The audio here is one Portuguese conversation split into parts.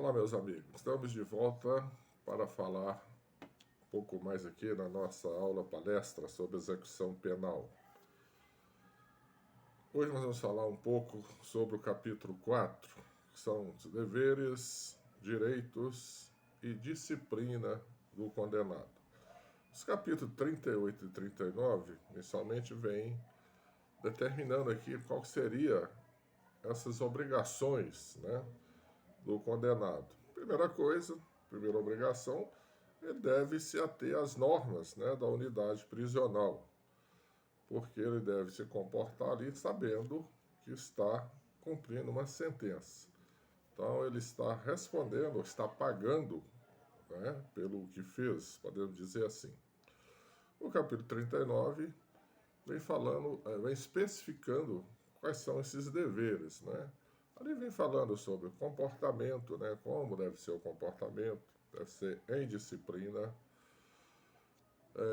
Olá, meus amigos. Estamos de volta para falar um pouco mais aqui na nossa aula palestra sobre execução penal. Hoje nós vamos falar um pouco sobre o capítulo 4, que são os deveres, direitos e disciplina do condenado. Os capítulos 38 e 39, inicialmente, vêm determinando aqui qual seria essas obrigações, do condenado. Primeira obrigação, ele deve se ater às normas, da unidade prisional, porque ele deve se comportar ali sabendo que está cumprindo uma sentença. Então, ele está respondendo, está pagando, pelo que fez, podemos dizer assim. O capítulo 39 vem especificando quais são esses deveres, Ali vem falando sobre o comportamento, como deve ser o comportamento, deve ser em disciplina,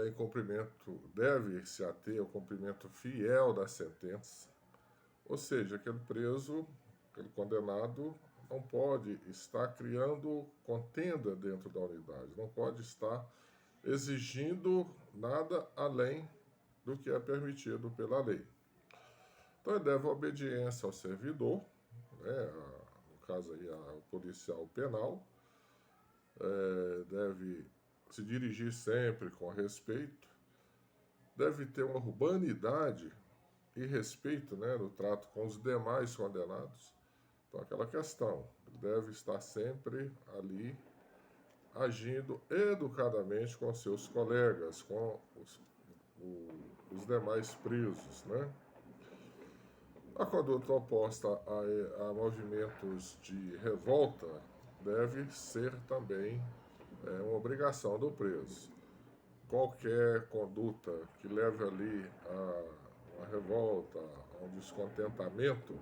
em cumprimento, deve se ater ao cumprimento fiel da sentença, ou seja, aquele preso, aquele condenado, não pode estar criando contenda dentro da unidade, não pode estar exigindo nada além do que é permitido pela lei. Então ele deve obediência ao servidor, no caso aí ao policial penal, deve se dirigir sempre com respeito, deve ter uma urbanidade e respeito, no trato com os demais condenados. Então aquela questão, deve estar sempre ali agindo educadamente com seus colegas, com os demais presos, A conduta oposta a movimentos de revolta deve ser também uma obrigação do preso. Qualquer conduta que leve ali a uma revolta, a um descontentamento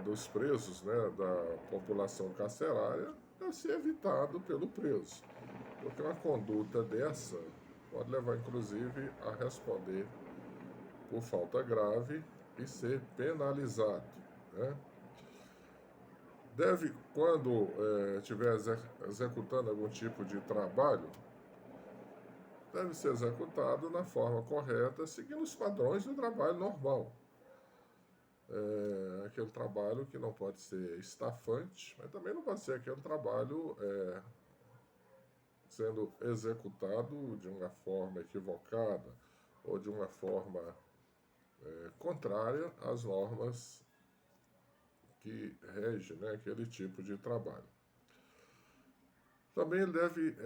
dos presos, da população carcerária, deve ser evitado pelo preso. Porque uma conduta dessa pode levar, inclusive, a responder por falta grave e ser penalizado. Deve, quando estiver executando algum tipo de trabalho, deve ser executado na forma correta, seguindo os padrões do trabalho normal. Aquele trabalho que não pode ser estafante, mas também não pode ser aquele trabalho sendo executado de uma forma equivocada ou de uma forma contrária às normas que regem aquele tipo de trabalho. Também ele deve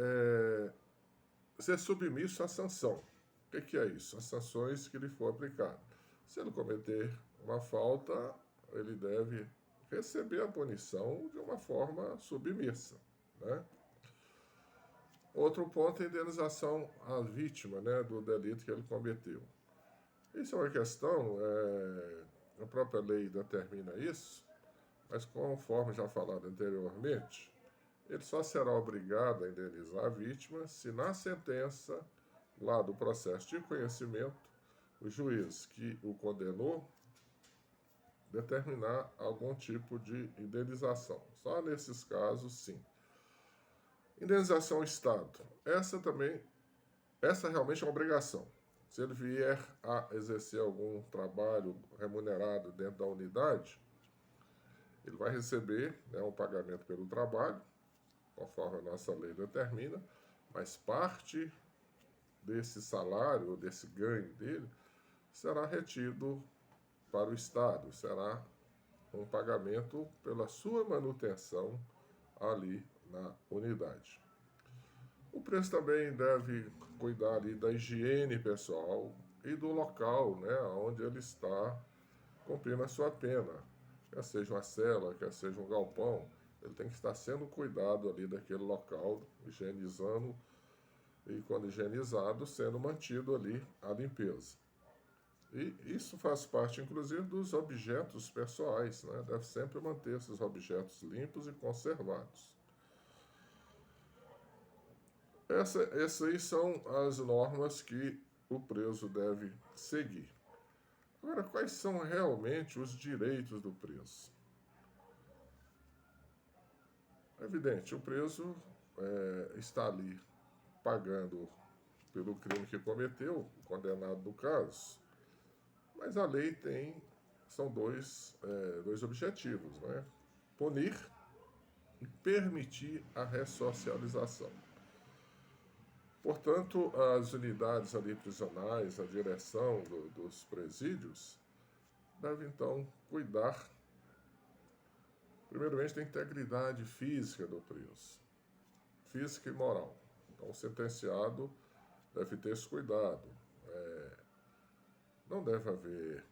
ser submisso à sanção. O que é isso? As sanções que lhe for aplicado. Se ele cometer uma falta, ele deve receber a punição de uma forma submissa. Outro ponto é a indenização à vítima do delito que ele cometeu. Isso é uma questão, a própria lei determina isso, mas conforme já falado anteriormente, ele só será obrigado a indenizar a vítima se na sentença, lá do processo de conhecimento, o juiz que o condenou determinar algum tipo de indenização. Só nesses casos, sim. Indenização ao Estado. Essa realmente é uma obrigação. Se ele vier a exercer algum trabalho remunerado dentro da unidade, ele vai receber um pagamento pelo trabalho, conforme a nossa lei determina, mas parte desse salário, desse ganho dele, será retido para o Estado, será um pagamento pela sua manutenção ali na unidade. O preso também deve cuidar ali da higiene pessoal e do local, onde ele está cumprindo a sua pena. Quer seja uma cela, quer seja um galpão, ele tem que estar sendo cuidado ali daquele local, higienizando e, quando higienizado, sendo mantido ali a limpeza. E isso faz parte, inclusive, dos objetos pessoais, Deve sempre manter esses objetos limpos e conservados. Essas aí são as normas que o preso deve seguir. Agora, quais são realmente os direitos do preso? É evidente, o preso está ali pagando pelo crime que cometeu, o condenado no caso, mas a lei são dois objetivos, né? Punir e permitir a ressocialização. Portanto, as unidades ali prisionais, a direção dos presídios, deve então cuidar, primeiramente, da integridade física do preso, física e moral. Então, o sentenciado deve ter esse cuidado. Não deve haver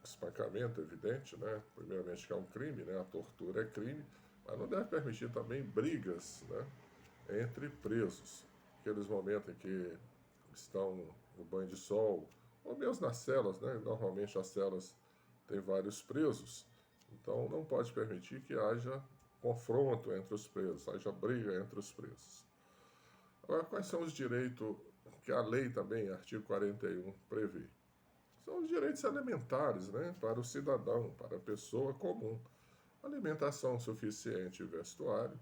espancamento, evidente, né? Primeiramente que é um crime, né? A tortura é crime, mas não deve permitir também brigas, né? Entre presos. Aqueles momentos em que estão no banho de sol, ou mesmo nas celas, né? Normalmente as celas têm vários presos, então não pode permitir que haja confronto entre os presos, haja briga entre os presos. Agora, quais são os direitos que a lei também, artigo 41, prevê? São os direitos elementares, né, para o cidadão, para a pessoa comum. Alimentação suficiente e vestuário.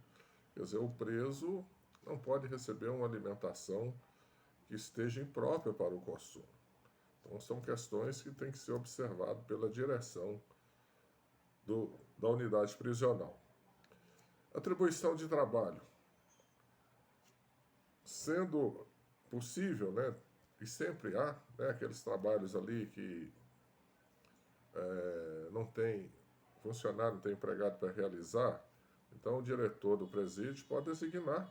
Quer dizer, o preso não pode receber uma alimentação que esteja imprópria para o consumo. Então, são questões que têm que ser observadas pela direção da unidade prisional. Atribuição de trabalho. Sendo possível, né, e sempre há, né, aqueles trabalhos ali que não tem funcionário, não tem empregado para realizar, então o diretor do presídio pode designar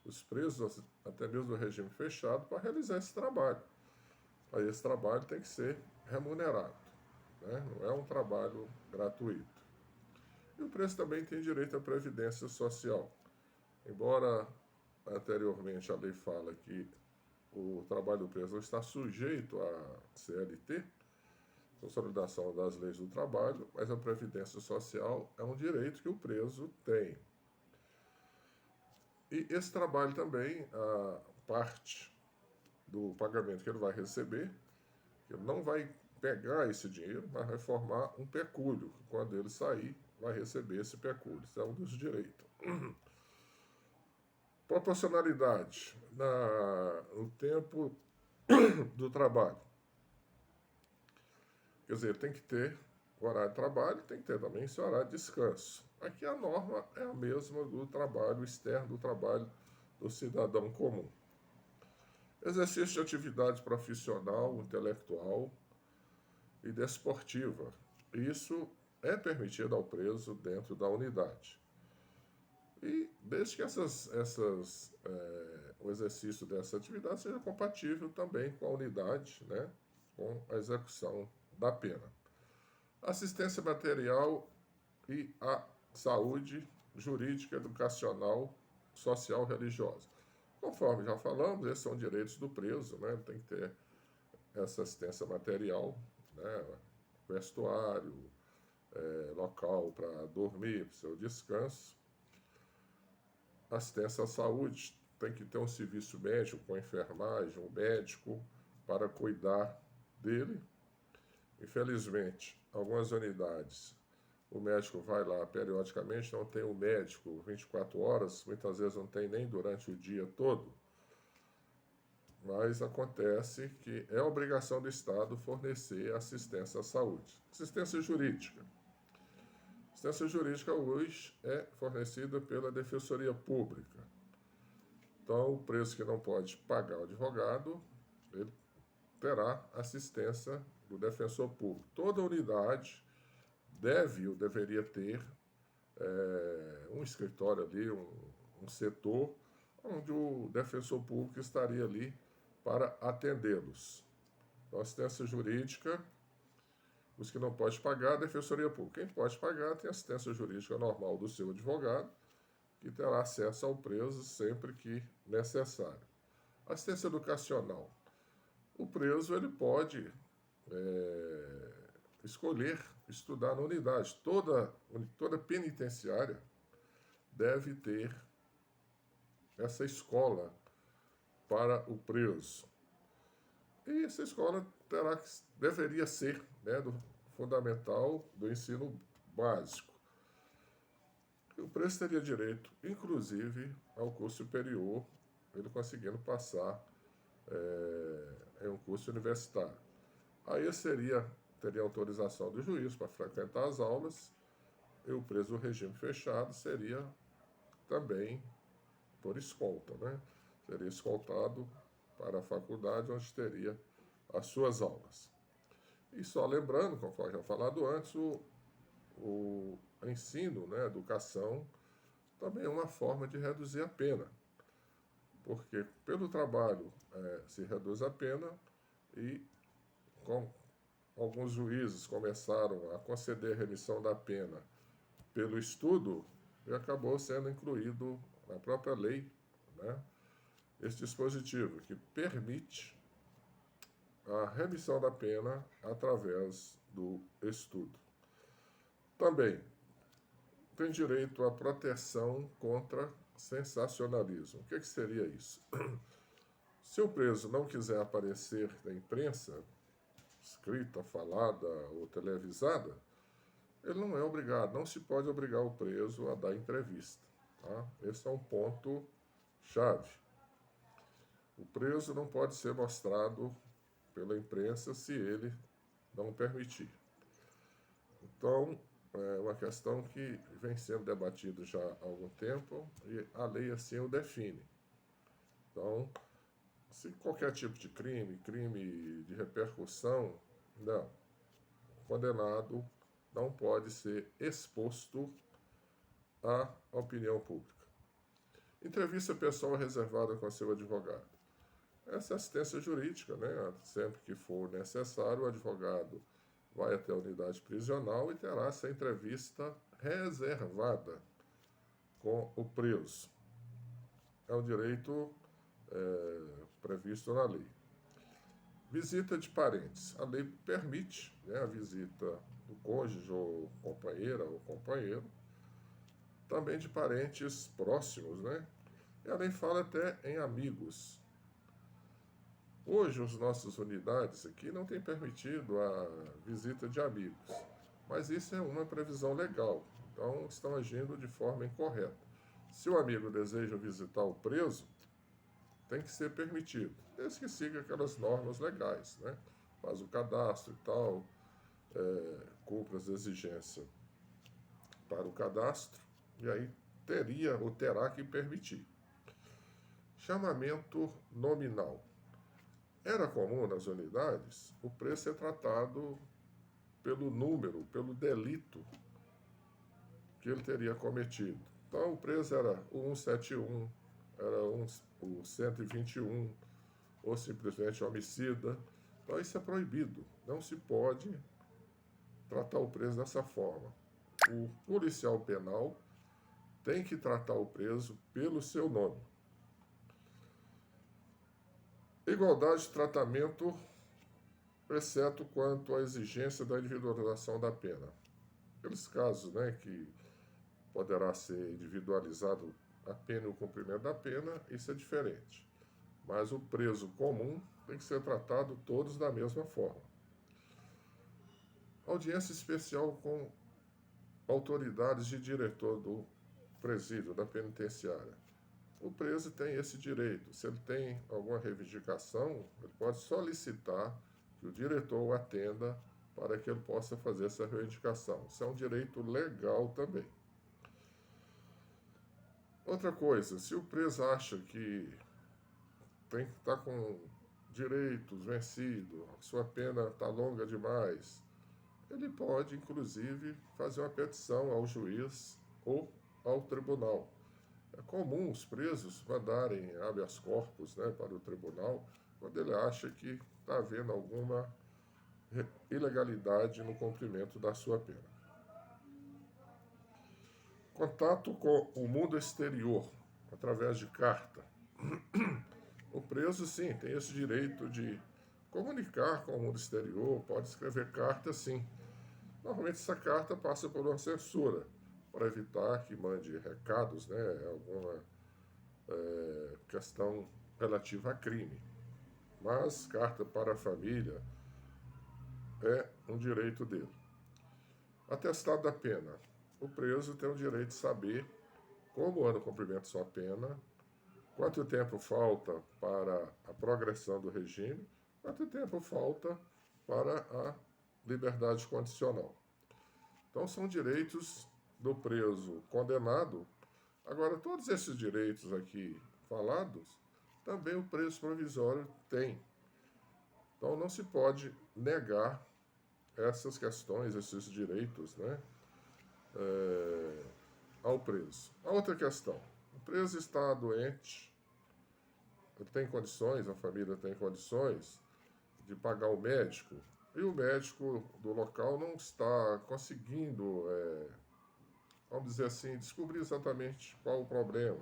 os presos, até mesmo do regime fechado, para realizar esse trabalho. Aí esse trabalho tem que ser remunerado, né? Não é um trabalho gratuito. E o preso também tem direito à previdência social. Embora anteriormente a lei fala que o trabalho do preso está sujeito à CLT, Consolidação das Leis do Trabalho, mas a previdência social é um direito que o preso tem. E esse trabalho também, a parte do pagamento que ele vai receber, ele não vai pegar esse dinheiro, mas vai formar um pecúlio. Quando ele sair, vai receber esse pecúlio. Isso é um dos direitos. Proporcionalidade no tempo do trabalho. Quer dizer, tem que ter o horário de trabalho, tem que ter também esse horário de descanso. Aqui a norma é a mesma do trabalho externo, do trabalho do cidadão comum. Exercício de atividade profissional, intelectual e desportiva. Isso é permitido ao preso dentro da unidade. E desde que o exercício dessa atividade seja compatível também com a unidade, né, com a execução da pena. Assistência material e a saúde jurídica, educacional, social, religiosa. Conforme já falamos, esses são direitos do preso, né? Tem que ter essa assistência material, né? Vestuário, local para dormir, para seu descanso. Assistência à saúde, tem que ter um serviço médico com enfermagem, um médico para cuidar dele. Infelizmente, algumas unidades, o médico vai lá periodicamente, não tem um médico 24 horas, muitas vezes não tem nem durante o dia todo, mas acontece que é obrigação do Estado fornecer assistência à saúde. Assistência jurídica. Assistência jurídica hoje é fornecida pela Defensoria Pública. Então, o preso que não pode pagar o advogado, ele terá assistência do defensor público. Toda unidade deve ou deveria ter um escritório ali, um setor, onde o defensor público estaria ali para atendê-los. Então, assistência jurídica, os que não podem pagar, a defensoria pública. Quem pode pagar tem assistência jurídica normal do seu advogado, que terá acesso ao preso sempre que necessário. Assistência educacional. O preso ele pode escolher estudar na unidade. Toda penitenciária deve ter essa escola para o preso. E essa escola deveria ser, né, do fundamental do ensino básico. preso teria direito, inclusive, ao curso superior, ele conseguindo passar em um curso universitário. Aí teria autorização do juiz para frequentar as aulas, e o preso do regime fechado seria também por escolta, né? Seria escoltado para a faculdade onde teria as suas aulas. E só lembrando, conforme já falado antes, o ensino, né, a educação, também é uma forma de reduzir a pena, porque pelo trabalho se reduz a pena e com alguns juízes começaram a conceder remissão da pena pelo estudo e acabou sendo incluído na própria lei, né, esse dispositivo que permite a remissão da pena através do estudo. Também tem direito à proteção contra sensacionalismo. O que seria isso? Se o preso não quiser aparecer na imprensa, escrita, falada ou televisada, ele não é obrigado, não se pode obrigar o preso a dar entrevista. Tá? Esse é um ponto chave. O preso não pode ser mostrado pela imprensa se ele não permitir. Então, é uma questão que vem sendo debatida já há algum tempo e a lei assim o define. Então, se qualquer tipo de crime de repercussão, não. O condenado não pode ser exposto à opinião pública. Entrevista pessoal reservada com seu advogado. Essa é assistência jurídica, né? Sempre que for necessário, o advogado vai até a unidade prisional e terá essa entrevista reservada com o preso. É um direito previsto na lei. Visita de parentes. A lei permite, né, a visita do cônjuge ou companheira ou companheiro, também de parentes próximos, né? E a lei fala até em amigos. Hoje, as nossas unidades aqui não têm permitido a visita de amigos, mas isso é uma previsão legal, então estão agindo de forma incorreta. Se o amigo deseja visitar o preso, tem que ser permitido, desde que siga aquelas normas legais, né? Faz o cadastro e tal, cumpra as exigências para o cadastro, e aí teria ou terá que permitir. Chamamento nominal. Era comum nas unidades o preso ser tratado pelo número, pelo delito que ele teria cometido. Então o preso era o 171, era o 121, ou simplesmente homicida. Então isso é proibido, não se pode tratar o preso dessa forma. O policial penal tem que tratar o preso pelo seu nome. Igualdade de tratamento, exceto quanto à exigência da individualização da pena. Aqueles casos, né, que poderá ser individualizado a pena e o cumprimento da pena, isso é diferente. Mas o preso comum tem que ser tratado todos da mesma forma. Audiência especial com autoridades de diretor do presídio, da penitenciária. O preso tem esse direito. Se ele tem alguma reivindicação, ele pode solicitar que o diretor o atenda para que ele possa fazer essa reivindicação. Isso é um direito legal também. Outra coisa, se o preso acha que tem que estar com direitos vencidos, a sua pena está longa demais, ele pode, inclusive, fazer uma petição ao juiz ou ao tribunal. É comum os presos mandarem habeas corpus, né, para o tribunal quando ele acha que está havendo alguma ilegalidade no cumprimento da sua pena. Contato com o mundo exterior, através de carta. O preso, sim, tem esse direito de comunicar com o mundo exterior, pode escrever carta, sim. Normalmente essa carta passa por uma censura, para evitar que mande recados, né, alguma questão relativa a crime. Mas carta para a família é um direito dele. Atestado da pena. O preso tem o direito de saber como o ano cumprimento sua pena, quanto tempo falta para a progressão do regime, quanto tempo falta para a liberdade condicional. Então, são direitos do preso condenado. Agora, todos esses direitos aqui falados, também o preso provisório tem. Então, não se pode negar essas questões, esses direitos, né, ao preso. A outra questão: o preso está doente, tem condições, a família tem condições de pagar o médico, e o médico do local não está conseguindo, vamos dizer assim, descobrir exatamente qual o problema.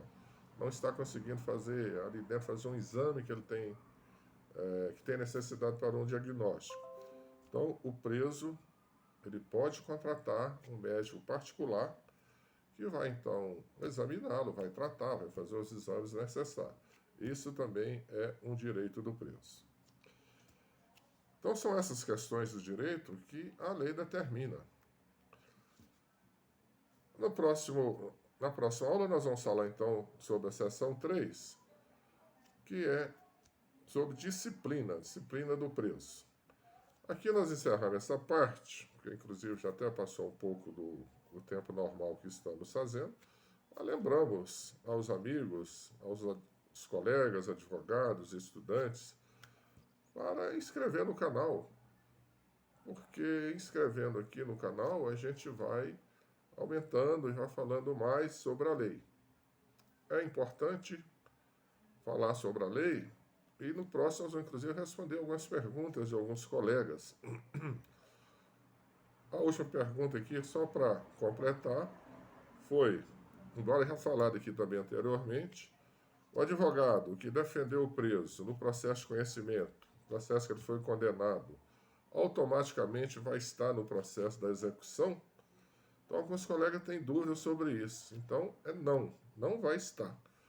Não está conseguindo fazer ali dentro, fazer um exame que ele tem, que tem necessidade para um diagnóstico. Então, o preso, ele pode contratar um médico particular que vai, então, examiná-lo, vai tratar, vai fazer os exames necessários. Isso também é um direito do preso. Então, são essas questões do direito que a lei determina. Na próxima aula, nós vamos falar, então, sobre a seção 3, que é sobre disciplina do preso. Aqui nós encerramos essa parte, porque inclusive já até passou um pouco do tempo normal que estamos fazendo. Lembramos aos amigos, aos colegas, advogados, estudantes, para inscrever no canal, porque inscrevendo aqui no canal a gente vai aumentando e vai falando mais sobre a lei. É importante falar sobre a lei e no próximo nós vamos inclusive responder algumas perguntas de alguns colegas. A última pergunta aqui, só para completar, foi, embora já falado aqui também anteriormente, o advogado que defendeu o preso no processo de conhecimento, processo que ele foi condenado, automaticamente vai estar no processo da execução? Então, alguns colegas têm dúvidas sobre isso. Então, não vai estar.